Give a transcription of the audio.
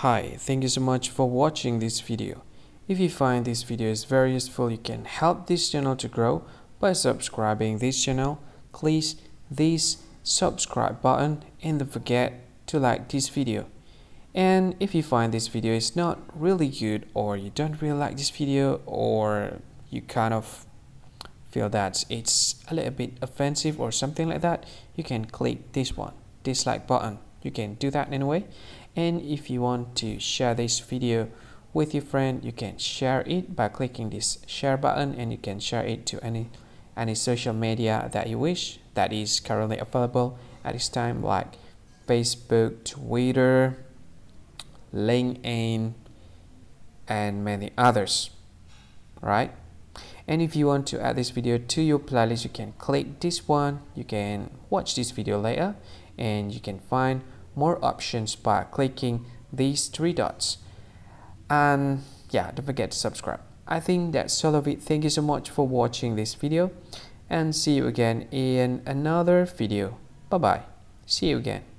Hi, thank you so much for watching this video. If you find this video is very useful, you can help this channel to grow by subscribing this channel. Please this subscribe button and don't forget to like this video. And if you find this video is not really good, or you don't really like this video, or you kind of feel that it's a little bit offensive or something like that, you can click this one, dislike button. You can do that anyway. And if you want to share this video with your friend, you can share it by clicking this share button, and you can share it to any social media that you wish that is currently available at this time, like Facebook, Twitter, LinkedIn, and many others, right? And if you want to add this video to your playlist, you can click this one. You can watch this video later, and you can find more options by clicking these three dots. And yeah, don't forget to subscribe. I think that's all of it. Thank you so much for watching this video, and see you again in another video. Bye bye. See you again.